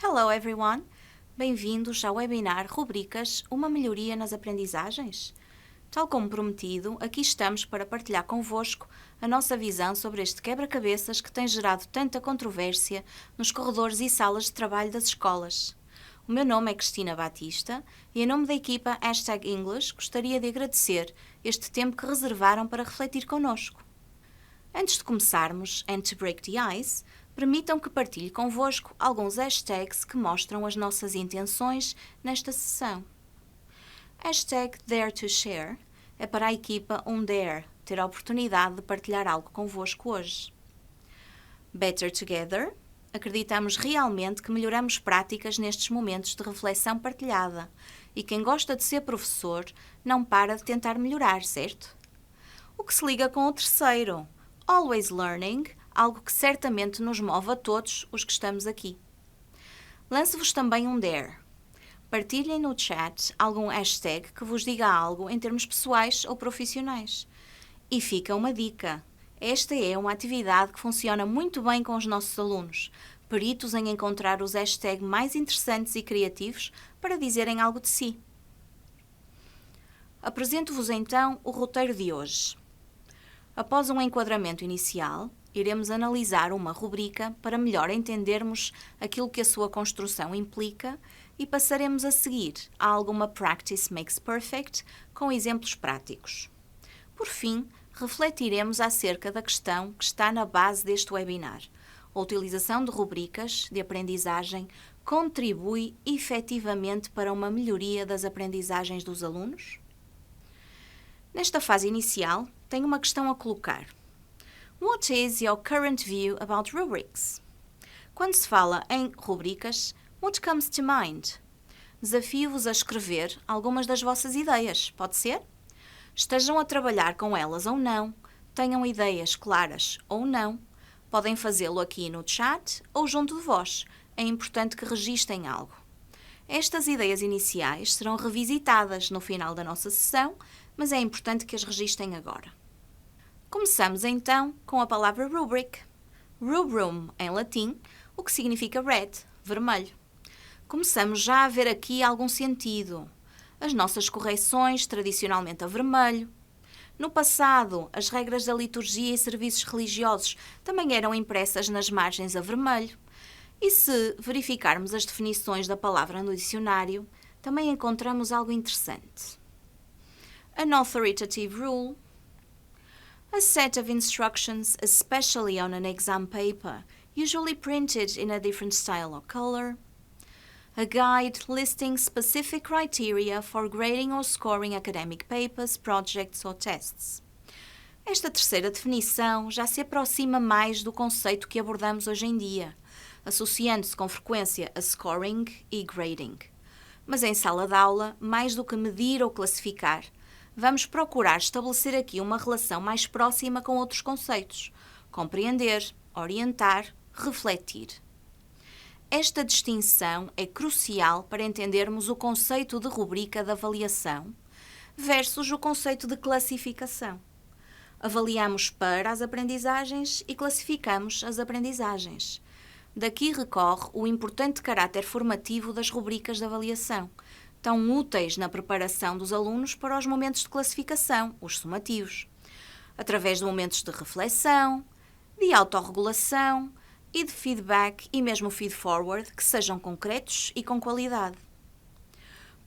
Hello everyone! Bem-vindos ao webinar Rubricas Uma Melhoria nas Aprendizagens? Tal como prometido, aqui estamos para partilhar convosco a nossa visão sobre este quebra-cabeças que tem gerado tanta controvérsia nos corredores e salas de trabalho das escolas. O meu nome é Cristina Batista e em nome da equipa #English gostaria de agradecer este tempo que reservaram para refletir connosco. Antes de começarmos, and to break the ice, permitam que partilhe convosco alguns hashtags que mostram as nossas intenções nesta sessão. #DareToShare é para a equipa Dare ter a oportunidade de partilhar algo convosco hoje. Better Together, acreditamos realmente que melhoramos práticas nestes momentos de reflexão partilhada e quem gosta de ser professor não para de tentar melhorar, certo? O que se liga com o terceiro, Always Learning, algo que certamente nos move a todos os que estamos aqui. Lance-vos também Dare. Partilhem no chat algum hashtag que vos diga algo em termos pessoais ou profissionais. E fica uma dica. Esta é uma atividade que funciona muito bem com os nossos alunos, peritos em encontrar os hashtags mais interessantes e criativos para dizerem algo de si. Apresento-vos então o roteiro de hoje. Após um enquadramento inicial, iremos analisar uma rubrica para melhor entendermos aquilo que a sua construção implica e passaremos a seguir a alguma Practice Makes Perfect com exemplos práticos. Por fim, refletiremos acerca da questão que está na base deste webinar. A utilização de rubricas de aprendizagem contribui efetivamente para uma melhoria das aprendizagens dos alunos? Nesta fase inicial, tenho uma questão a colocar. What is your current view about rubrics? Quando se fala em rubricas, what comes to mind? Desafio-vos a escrever algumas das vossas ideias, pode ser? Estejam a trabalhar com elas ou não, tenham ideias claras ou não, podem fazê-lo aqui no chat ou junto de vós, é importante que registem algo. Estas ideias iniciais serão revisitadas no final da nossa sessão, mas é importante que as registem agora. Começamos então com a palavra rubric. Rubrum em latim, o que significa red, vermelho. Começamos já a ver aqui algum sentido. As nossas correções, tradicionalmente a vermelho. No passado, as regras da liturgia e serviços religiosos também eram impressas nas margens a vermelho. E se verificarmos as definições da palavra no dicionário, também encontramos algo interessante. An authoritative rule. A set of instructions, especially on an exam paper, usually printed in a different style or color. A guide listing specific criteria for grading or scoring academic papers, projects or tests. Esta terceira definição já se aproxima mais do conceito que abordamos hoje em dia, associando-se com frequência a scoring e grading. Mas em sala de aula, mais do que medir ou classificar, vamos procurar estabelecer aqui uma relação mais próxima com outros conceitos, compreender, orientar, refletir. Esta distinção é crucial para entendermos o conceito de rubrica de avaliação versus o conceito de classificação. Avaliamos para as aprendizagens e classificamos as aprendizagens. Daqui recorre o importante caráter formativo das rubricas de avaliação, tão úteis na preparação dos alunos para os momentos de classificação, os sumativos, através de momentos de reflexão, de autorregulação e de feedback e mesmo feed-forward que sejam concretos e com qualidade.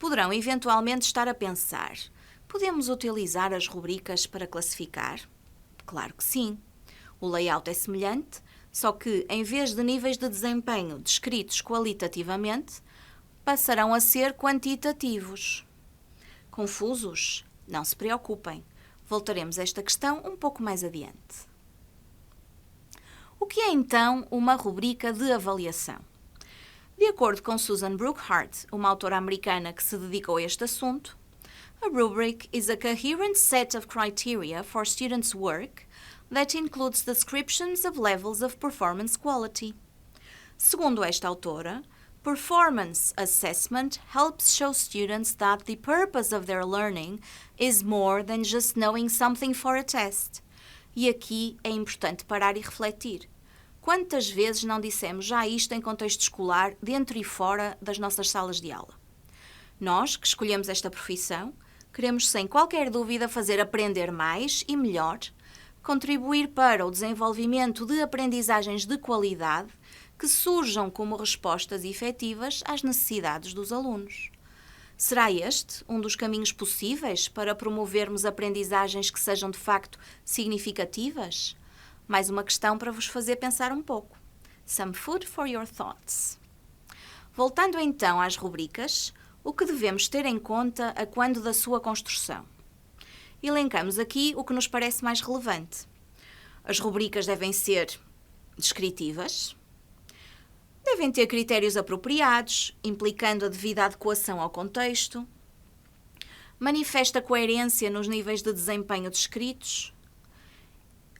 Poderão eventualmente estar a pensar, podemos utilizar as rubricas para classificar? Claro que sim. O layout é semelhante, só que em vez de níveis de desempenho descritos qualitativamente, passarão a ser quantitativos. Confusos? Não se preocupem. Voltaremos a esta questão um pouco mais adiante. O que é então uma rubrica de avaliação? De acordo com Susan Brookhart, uma autora americana que se dedicou a este assunto, a rubric is a coherent set of criteria for students' work that includes descriptions of levels of performance quality. Segundo esta autora, performance assessment helps show students that the purpose of their learning is more than just knowing something for a test. E aqui é importante parar e refletir. quantas vezes não dissemos já isto em contexto escolar, dentro e fora das nossas salas de aula? Nós, que escolhemos esta profissão, queremos sem qualquer dúvida fazer aprender mais e melhor, contribuir para o desenvolvimento de aprendizagens de qualidade que surjam como respostas efetivas às necessidades dos alunos. Será este um dos caminhos possíveis para promovermos aprendizagens que sejam de facto significativas? Mais uma questão para vos fazer pensar um pouco. Some food for your thoughts. Voltando então às rubricas, o que devemos ter em conta a quando da sua construção? Elencamos aqui o que nos parece mais relevante. As rubricas devem ser descritivas, devem ter critérios apropriados, implicando a devida adequação ao contexto, manifesta coerência nos níveis de desempenho descritos,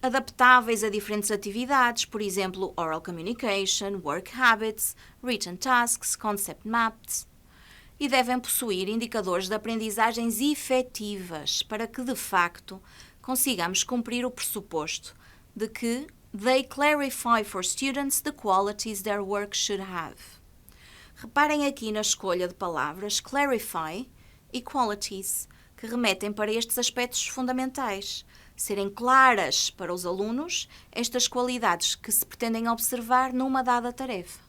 adaptáveis a diferentes atividades, por exemplo, oral communication, work habits, written tasks, concept maps, e devem possuir indicadores de aprendizagens efetivas para que, de facto, consigamos cumprir o pressuposto de que they clarify for students the qualities their work should have. Reparem aqui na escolha de palavras clarify e qualities, que remetem para estes aspectos fundamentais. Serem claras para os alunos estas qualidades que se pretendem observar numa dada tarefa.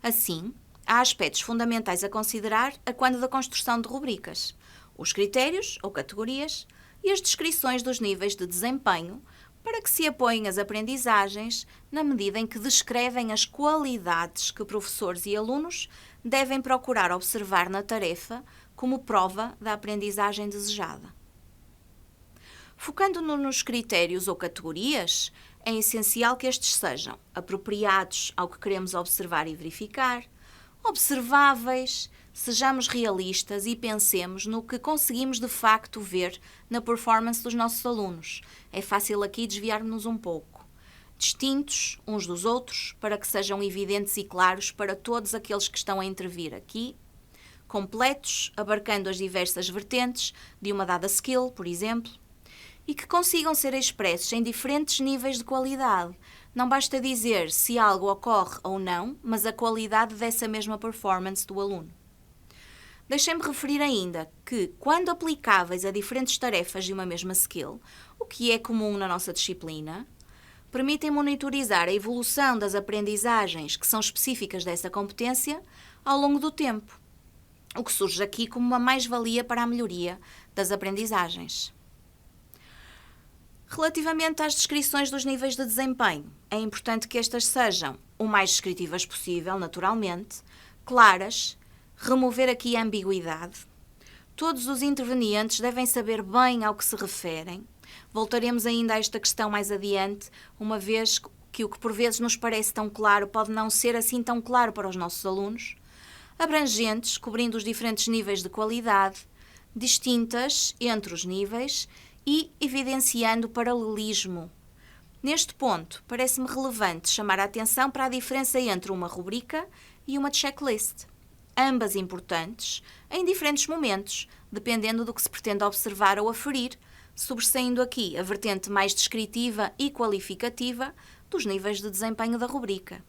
Assim, há aspectos fundamentais a considerar a quando da construção de rubricas: os critérios ou categorias e as descrições dos níveis de desempenho, para que se apoiem as aprendizagens na medida em que descrevem as qualidades que professores e alunos devem procurar observar na tarefa como prova da aprendizagem desejada. Focando-nos nos critérios ou categorias, é essencial que estes sejam apropriados ao que queremos observar e verificar, observáveis, sejamos realistas e pensemos no que conseguimos de facto ver na performance dos nossos alunos. É fácil aqui desviar-nos um pouco. Distintos uns dos outros, para que sejam evidentes e claros para todos aqueles que estão a intervir aqui. Completos, abarcando as diversas vertentes de uma dada skill, por exemplo. E que consigam ser expressos em diferentes níveis de qualidade. Não basta dizer se algo ocorre ou não, mas a qualidade dessa mesma performance do aluno. Deixem-me referir ainda que, quando aplicáveis a diferentes tarefas de uma mesma skill, o que é comum na nossa disciplina, permitem monitorizar a evolução das aprendizagens que são específicas dessa competência ao longo do tempo, o que surge aqui como uma mais-valia para a melhoria das aprendizagens. Relativamente às descrições dos níveis de desempenho, é importante que estas sejam o mais descritivas possível, naturalmente, claras, remover aqui a ambiguidade. Todos os intervenientes devem saber bem ao que se referem. Voltaremos ainda a esta questão mais adiante, uma vez que o que por vezes nos parece tão claro pode não ser assim tão claro para os nossos alunos. Abrangentes, cobrindo os diferentes níveis de qualidade, distintas entre os níveis e evidenciando o paralelismo. Neste ponto, parece-me relevante chamar a atenção para a diferença entre uma rubrica e uma checklist. Ambas importantes, em diferentes momentos, dependendo do que se pretende observar ou aferir, sobressaindo aqui a vertente mais descritiva e qualificativa dos níveis de desempenho da rubrica.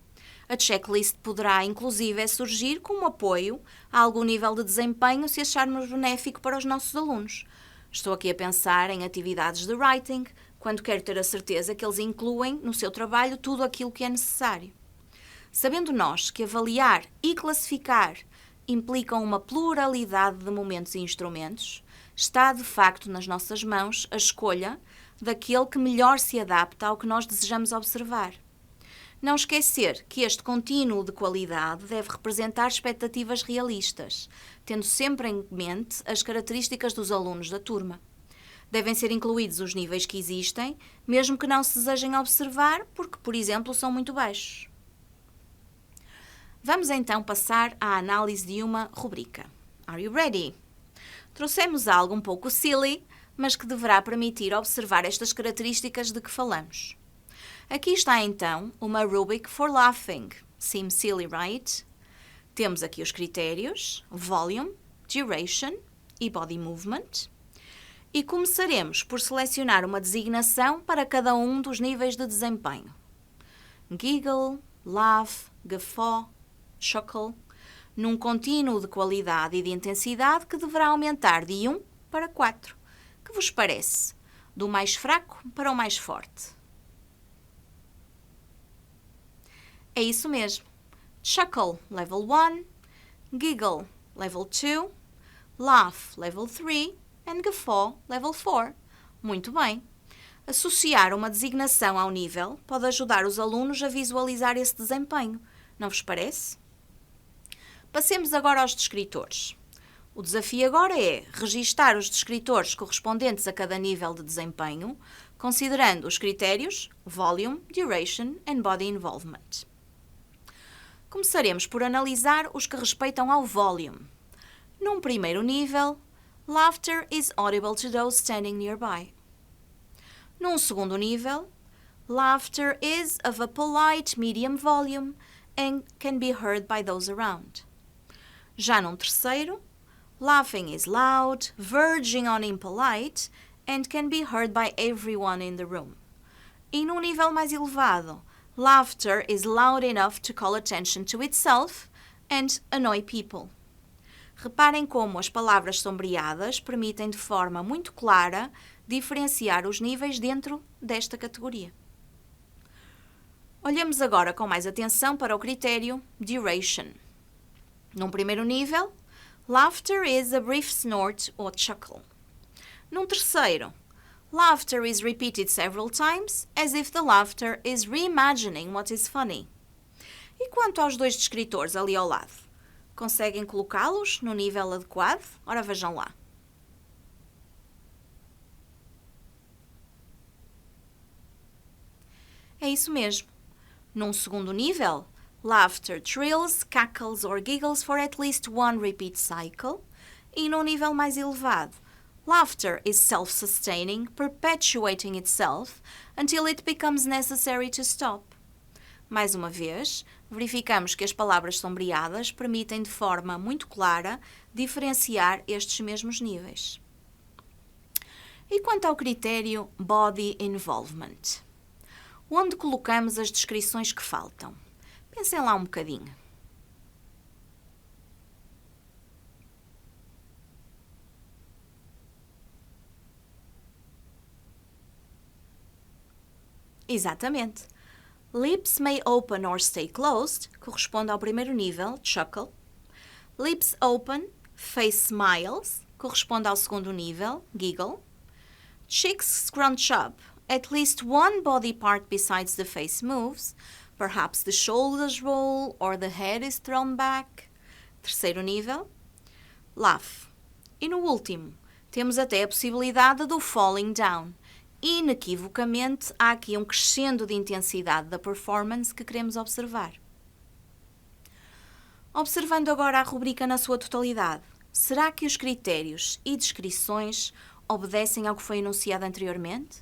A checklist poderá, inclusive, surgir como apoio a algum nível de desempenho se acharmos benéfico para os nossos alunos. Estou aqui a pensar em atividades de writing, quando quero ter a certeza que eles incluem no seu trabalho tudo aquilo que é necessário. Sabendo nós que avaliar e classificar implicam uma pluralidade de momentos e instrumentos, está de facto nas nossas mãos a escolha daquele que melhor se adapta ao que nós desejamos observar. Não esquecer que este contínuo de qualidade deve representar expectativas realistas, tendo sempre em mente as características dos alunos da turma. Devem ser incluídos os níveis que existem, mesmo que não se desejem observar, porque, por exemplo, são muito baixos. Vamos então passar à análise de uma rubrica. Are you ready? Trouxemos algo um pouco silly, mas que deverá permitir observar estas características de que falamos. Aqui está então uma rubric for laughing. Seems silly, right? Temos aqui os critérios, volume, duration e body movement. E começaremos por selecionar uma designação para cada um dos níveis de desempenho. giggle, laugh, guffaw, chuckle, num contínuo de qualidade e de intensidade que deverá aumentar de 1 para 4. Que vos parece? Do mais fraco para o mais forte. É isso mesmo. Chuckle, level 1, giggle, level 2, laugh, level 3 and guffaw, level 4. Muito bem. Associar uma designação ao nível pode ajudar os alunos a visualizar esse desempenho. Não vos parece? Passemos agora aos descritores. O desafio agora é registar os descritores correspondentes a cada nível de desempenho, considerando os critérios Volume, Duration and Body Involvement. Começaremos por analisar os que respeitam ao volume. Num primeiro nível, laughter is audible to those standing nearby. Num segundo nível, laughter is of a polite medium volume and can be heard by those around. Já num terceiro, laughing is loud, verging on impolite and can be heard by everyone in the room. E num nível mais elevado, laughter is loud enough to call attention to itself and annoy people. Reparem como as palavras sombreadas permitem de forma muito clara diferenciar os níveis dentro desta categoria. Olhemos agora com mais atenção para o critério Duration. Num primeiro nível, laughter is a brief snort or chuckle. Num terceiro, laughter is repeated several times as if the laughter is reimagining what is funny. E quanto aos dois descritores ali ao lado? Conseguem colocá-los no nível adequado? Ora, vejam lá. É isso mesmo. Num segundo nível, laughter trills, cackles or giggles for at least one repeat cycle. E num nível mais elevado, laughter is self-sustaining, perpetuating itself until it becomes necessary to stop. Mais uma vez, verificamos que as palavras sombreadas permitem de forma muito clara diferenciar estes mesmos níveis. E quanto ao critério Body Involvement? Onde colocamos as descrições que faltam? Pensem lá um bocadinho. Exatamente. Lips may open or stay closed corresponde ao primeiro nível, chuckle. Lips open, face smiles corresponde ao segundo nível, giggle. Cheeks scrunch up, at least one body part besides the face moves, perhaps the shoulders roll or the head is thrown back. Terceiro nível, laugh. E no último, temos até a possibilidade do falling down. Inequivocamente, há aqui um crescendo de intensidade da performance que queremos observar. Observando agora a rubrica na sua totalidade, será que os critérios e descrições obedecem ao que foi enunciado anteriormente?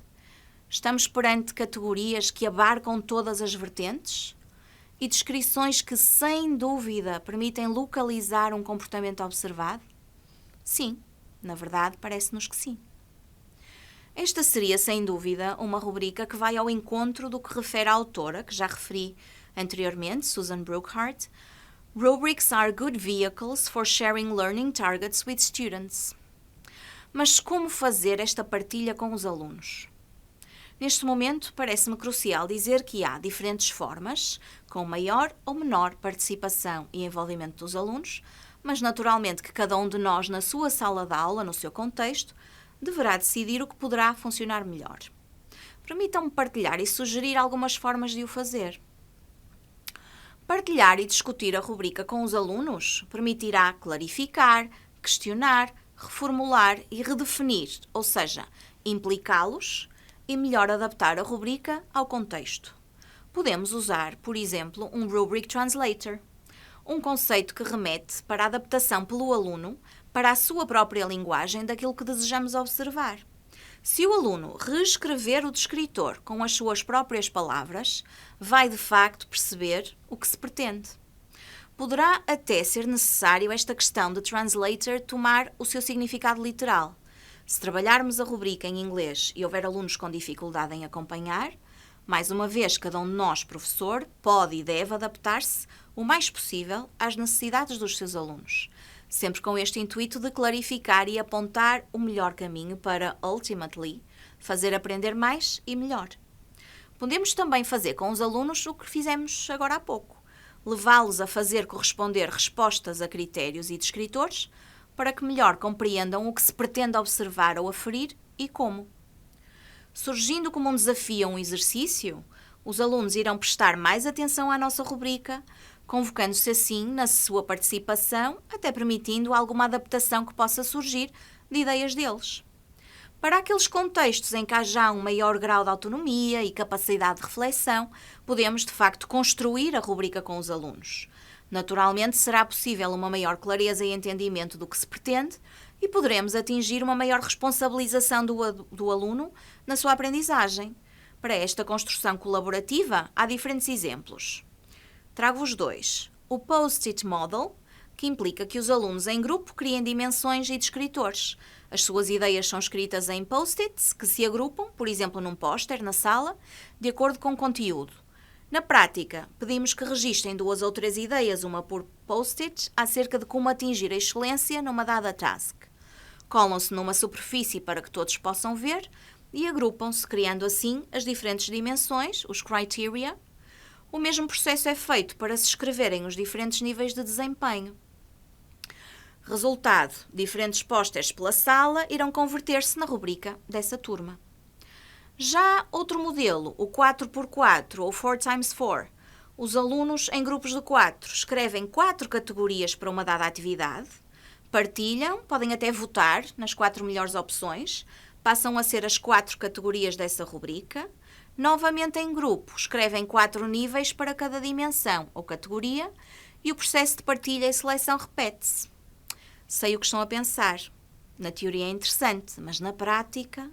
Estamos perante categorias que abarcam todas as vertentes? E descrições que, sem dúvida, permitem localizar um comportamento observado? Sim, na verdade, parece-nos que sim. Esta seria, sem dúvida, uma rubrica que vai ao encontro do que refere a autora, que já referi anteriormente, Susan Brookhart. Rubrics are good vehicles for sharing learning targets with students. Mas como fazer esta partilha com os alunos? Neste momento, parece-me crucial dizer que há diferentes formas, com maior ou menor participação e envolvimento dos alunos, mas naturalmente que cada um de nós, na sua sala de aula, no seu contexto, deverá decidir o que poderá funcionar melhor. Permitam-me partilhar e sugerir algumas formas de o fazer. Partilhar e discutir a rubrica com os alunos permitirá clarificar, questionar, reformular e redefinir, ou seja, implicá-los e melhor adaptar a rubrica ao contexto. Podemos usar, por exemplo, um Rubric Translator, um conceito que remete para a adaptação pelo aluno para a sua própria linguagem daquilo que desejamos observar. Se o aluno reescrever o descritor com as suas próprias palavras, vai de facto perceber o que se pretende. Poderá até ser necessário esta questão de translator tomar o seu significado literal. Se trabalharmos a rubrica em inglês e houver alunos com dificuldade em acompanhar, Mais uma vez, cada um de nós, professor, pode e deve adaptar-se o mais possível às necessidades dos seus alunos, sempre com este intuito de clarificar e apontar o melhor caminho para, ultimately, fazer aprender mais e melhor. Podemos também fazer com os alunos o que fizemos agora há pouco, levá-los a fazer corresponder respostas a critérios e descritores para que melhor compreendam o que se pretende observar ou aferir e como. Surgindo como um desafio ou um exercício, os alunos irão prestar mais atenção à nossa rubrica, convocando-se assim na sua participação, até permitindo alguma adaptação que possa surgir de ideias deles. Para aqueles contextos em que há já um maior grau de autonomia e capacidade de reflexão, podemos, de facto, construir a rubrica com os alunos. Naturalmente, será possível uma maior clareza e entendimento do que se pretende e poderemos atingir uma maior responsabilização do aluno na sua aprendizagem. Para esta construção colaborativa, há diferentes exemplos. Trago-vos dois. O Post-it Model, que implica que os alunos em grupo criem dimensões e descritores. As suas ideias são escritas em post-its que se agrupam, por exemplo, num póster na sala, de acordo com o conteúdo. Na prática, pedimos que registrem 2 ou 3 ideias, uma por post-it, acerca de como atingir a excelência numa dada task. Colam-se numa superfície para que todos possam ver e agrupam-se, criando assim as diferentes dimensões, os criteria. O mesmo processo é feito para se escreverem os diferentes níveis de desempenho. Resultado, diferentes pósteres pela sala irão converter-se na rubrica dessa turma. Já outro modelo, o 4x4 ou 4x4, os alunos em grupos de 4 escrevem 4 categorias para uma dada atividade, partilham, podem até votar nas 4 melhores opções, passam a ser as 4 categorias dessa rubrica. Novamente em grupo, escrevem 4 níveis para cada dimensão ou categoria e o processo de partilha e seleção repete-se. Sei o que estão a pensar. Na teoria é interessante, mas na prática,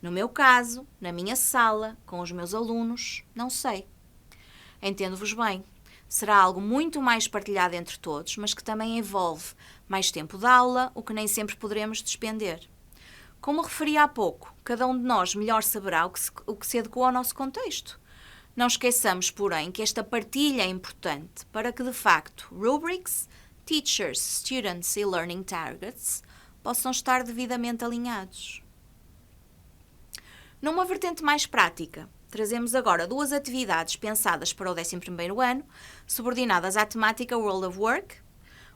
no meu caso, na minha sala, com os meus alunos, não sei. Entendo-vos bem. Será algo muito mais partilhado entre todos, mas que também envolve mais tempo de aula, o que nem sempre poderemos despender. Como referi há pouco, cada um de nós melhor saberá o que se adequa ao nosso contexto. Não esqueçamos, porém, que esta partilha é importante para que, de facto, rubrics, teachers, students e learning targets possam estar devidamente alinhados. Numa vertente mais prática, trazemos agora 2 atividades pensadas para o 11º ano, subordinadas à temática World of Work,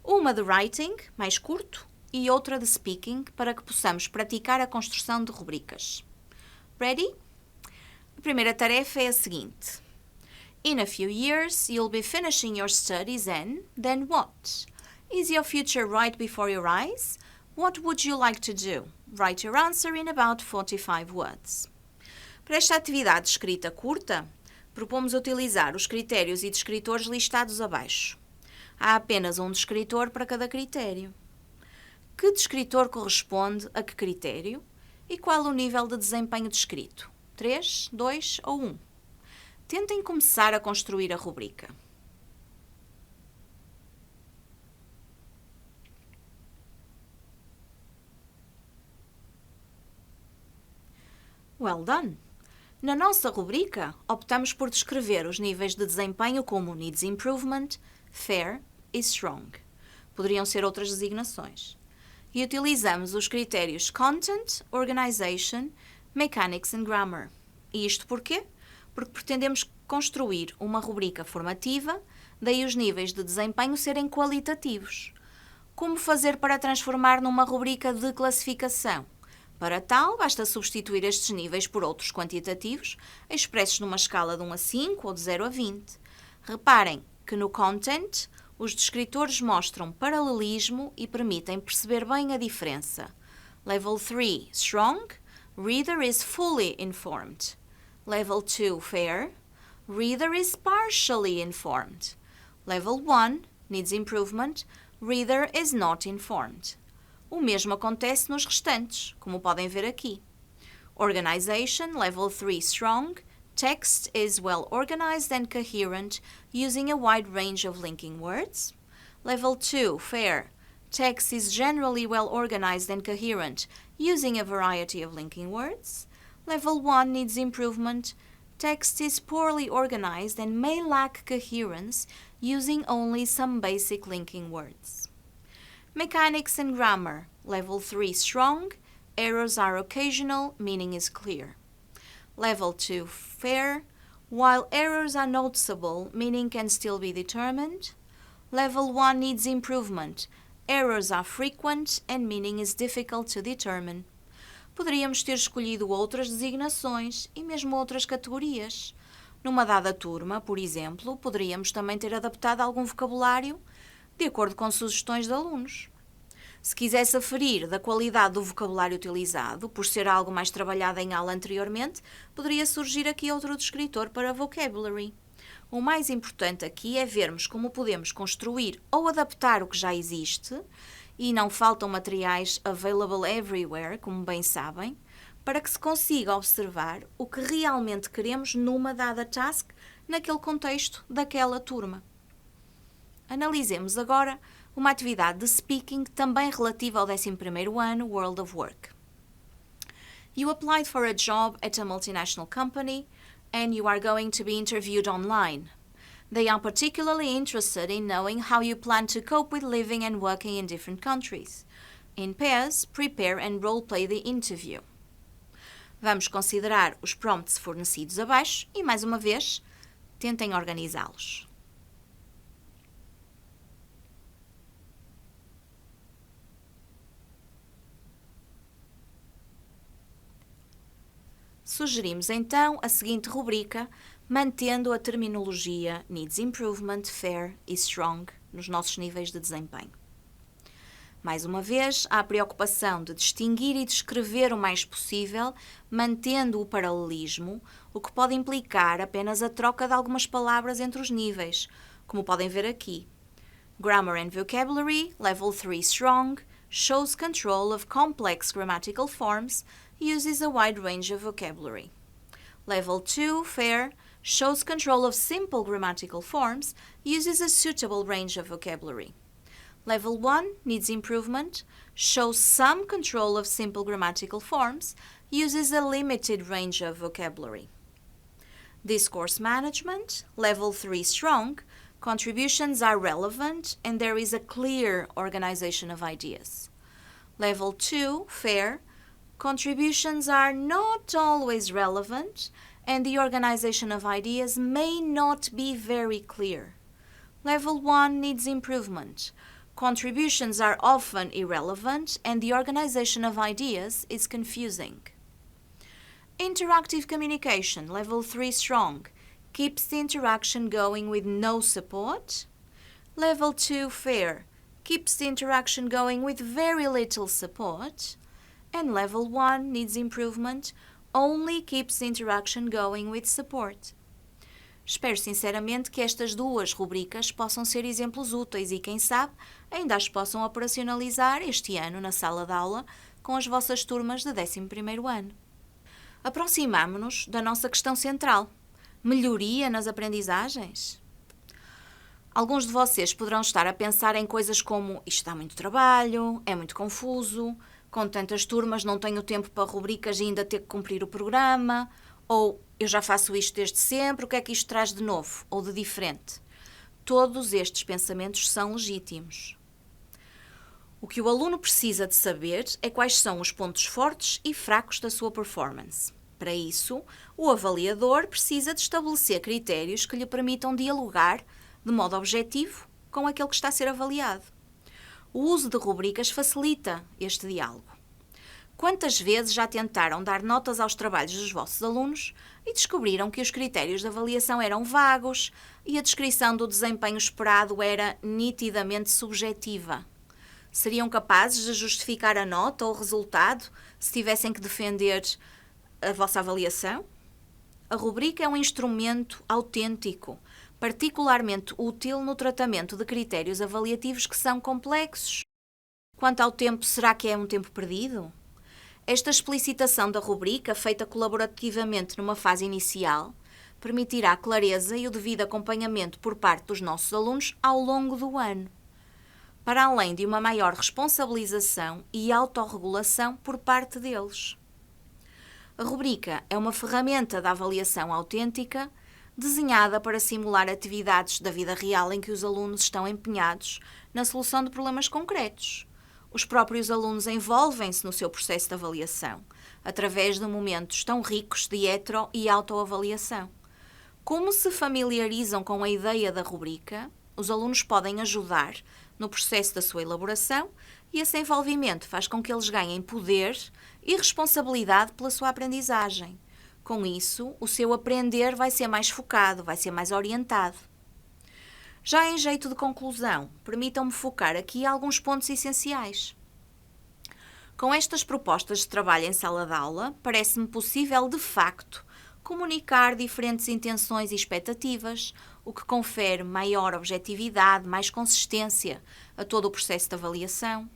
uma de writing, mais curto, e outra de speaking, para que possamos praticar a construção de rubricas. Ready? A primeira tarefa é a seguinte. In a few years, you'll be finishing your studies and then what? Is your future right before your eyes? What would you like to do? Write your answer in about 45 words. Para esta atividade escrita curta, propomos utilizar os critérios e descritores listados abaixo. Há apenas um descritor para cada critério. Que descritor corresponde a que critério? E qual o nível de desempenho descrito? 3, 2 ou 1? Tentem começar a construir a rubrica. Well done! Na nossa rubrica, optamos por descrever os níveis de desempenho como Needs Improvement, Fair e Strong. Poderiam ser outras designações. E utilizamos os critérios Content, Organization, Mechanics and Grammar. E isto porquê? Porque pretendemos construir uma rubrica formativa, daí os níveis de desempenho serem qualitativos. Como fazer para transformar numa rubrica de classificação? Para tal, basta substituir estes níveis por outros quantitativos, expressos numa escala de 1 a 5 ou de 0 a 20. Reparem que no Content, os descritores mostram paralelismo e permitem perceber bem a diferença. Level 3, Strong, Reader is fully informed. Level 2, Fair, Reader is partially informed. Level 1, Needs Improvement, Reader is not informed. O mesmo acontece nos restantes, como podem ver aqui. Organization, Level 3 Strong, Text is well organized and coherent using a wide range of linking words. Level 2 Fair, Text is generally well organized and coherent using a variety of linking words. Level 1 Needs Improvement, Text is poorly organized and may lack coherence, using only some basic linking words. Mechanics and grammar, level 3 strong, errors are occasional, meaning is clear. Level 2 fair, while errors are noticeable, meaning can still be determined. Level 1 needs improvement, errors are frequent and meaning is difficult to determine. Poderíamos ter escolhido outras designações e mesmo outras categorias. Numa dada turma, por exemplo, poderíamos também ter adaptado algum vocabulário de acordo com sugestões de alunos. Se quisesse aferir da qualidade do vocabulário utilizado, por ser algo mais trabalhado em aula anteriormente, poderia surgir aqui outro descritor para vocabulary. O mais importante aqui é vermos como podemos construir ou adaptar o que já existe, e não faltam materiais available everywhere, como bem sabem, para que se consiga observar o que realmente queremos numa dada task, naquele contexto daquela turma. Analisemos agora uma atividade de speaking também relativa ao 11º ano World of Work. You applied for a job at a multinational company and you are going to be interviewed online. They are particularly interested in knowing how you plan to cope with living and working in different countries. In pairs, prepare and role-play the interview. Vamos considerar os prompts fornecidos abaixo e, mais uma vez, tentem organizá-los. Sugerimos então a seguinte rubrica, mantendo a terminologia Needs Improvement, Fair e Strong nos nossos níveis de desempenho. Mais uma vez, há a preocupação de distinguir e descrever o mais possível, mantendo o paralelismo, o que pode implicar apenas a troca de algumas palavras entre os níveis, como podem ver aqui. Grammar and Vocabulary, Level 3 Strong, shows control of complex grammatical forms, uses a wide range of vocabulary. Level 2 Fair, shows control of simple grammatical forms, uses a suitable range of vocabulary. Level 1 needs improvement, shows some control of simple grammatical forms, uses a limited range of vocabulary. Discourse Management, Level 3 Strong, contributions are relevant and there is a clear organization of ideas. Level 2 Fair, contributions are not always relevant and the organization of ideas may not be very clear. Level 1 needs improvement. Contributions are often irrelevant and the organization of ideas is confusing. Interactive communication, Level 3 strong, keeps the interaction going with no support. Level 2 fair, keeps the interaction going with very little support. And Level 1 needs improvement, only keeps the interaction going with support. Espero sinceramente que estas duas rubricas possam ser exemplos úteis e, quem sabe, ainda as possam operacionalizar este ano na sala de aula com as vossas turmas de 11º ano. Aproximamo-nos da nossa questão central. Melhoria nas aprendizagens? Alguns de vocês poderão estar a pensar em coisas como isto dá muito trabalho, é muito confuso, com tantas turmas não tenho tempo para rubricas e ainda ter que cumprir o programa, ou eu já faço isto desde sempre, o que é que isto traz de novo ou de diferente? Todos estes pensamentos são legítimos. O que o aluno precisa de saber é quais são os pontos fortes e fracos da sua performance. Para isso, o avaliador precisa de estabelecer critérios que lhe permitam dialogar de modo objetivo com aquele que está a ser avaliado. O uso de rubricas facilita este diálogo. Quantas vezes já tentaram dar notas aos trabalhos dos vossos alunos e descobriram que os critérios de avaliação eram vagos e a descrição do desempenho esperado era nitidamente subjetiva? Seriam capazes de justificar a nota ou o resultado se tivessem que defender a vossa avaliação? A rubrica é um instrumento autêntico, particularmente útil no tratamento de critérios avaliativos que são complexos. Quanto ao tempo, será que é um tempo perdido? Esta explicitação da rubrica, feita colaborativamente numa fase inicial, permitirá a clareza e o devido acompanhamento por parte dos nossos alunos ao longo do ano, para além de uma maior responsabilização e autorregulação por parte deles. A rubrica é uma ferramenta de avaliação autêntica desenhada para simular atividades da vida real em que os alunos estão empenhados na solução de problemas concretos. Os próprios alunos envolvem-se no seu processo de avaliação, através de momentos tão ricos de hetero e autoavaliação. Como se familiarizam com a ideia da rubrica, os alunos podem ajudar no processo da sua elaboração e esse envolvimento faz com que eles ganhem poder e responsabilidade pela sua aprendizagem. Com isso, o seu aprender vai ser mais focado, vai ser mais orientado. Já em jeito de conclusão, permitam-me focar aqui alguns pontos essenciais. Com estas propostas de trabalho em sala de aula, parece-me possível, de facto, comunicar diferentes intenções e expectativas, o que confere maior objetividade, mais consistência a todo o processo de avaliação.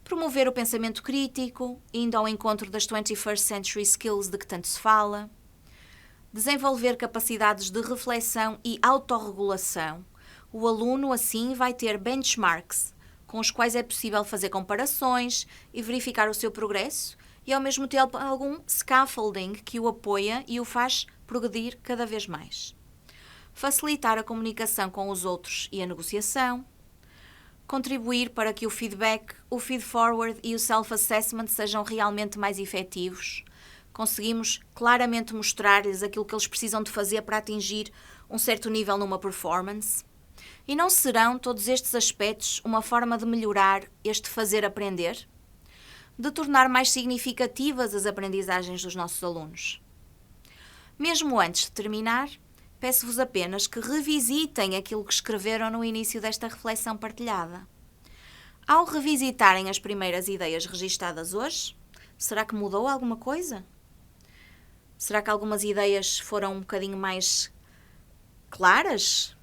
Promover o pensamento crítico, indo ao encontro das 21st Century Skills de que tanto se fala. Desenvolver capacidades de reflexão e autorregulação. O aluno, assim, vai ter benchmarks, com os quais é possível fazer comparações e verificar o seu progresso, e ao mesmo tempo algum scaffolding que o apoia e o faz progredir cada vez mais. Facilitar a comunicação com os outros e a negociação. Contribuir para que o feedback, o feed-forward e o self-assessment sejam realmente mais efetivos. Conseguimos claramente mostrar-lhes aquilo que eles precisam de fazer para atingir um certo nível numa performance. E não serão todos estes aspectos uma forma de melhorar este fazer aprender? De tornar mais significativas as aprendizagens dos nossos alunos? Mesmo antes de terminar, peço-vos apenas que revisitem aquilo que escreveram no início desta reflexão partilhada. Ao revisitarem as primeiras ideias registadas hoje, será que mudou alguma coisa? Será que algumas ideias foram um bocadinho mais claras?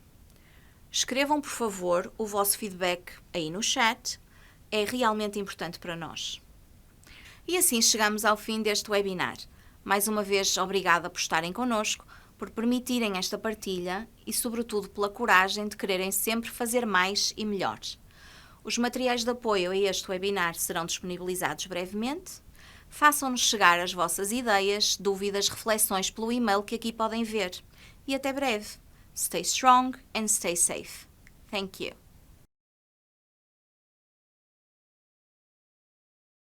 Escrevam, por favor, o vosso feedback aí no chat. É realmente importante para nós. E assim chegamos ao fim deste webinar. Mais uma vez, obrigada por estarem connosco, por permitirem esta partilha e, sobretudo, pela coragem de quererem sempre fazer mais e melhor. Os materiais de apoio a este webinar serão disponibilizados brevemente. Façam-nos chegar as vossas ideias, dúvidas, reflexões pelo e-mail que aqui podem ver. E até breve. Stay strong and stay safe. Thank you.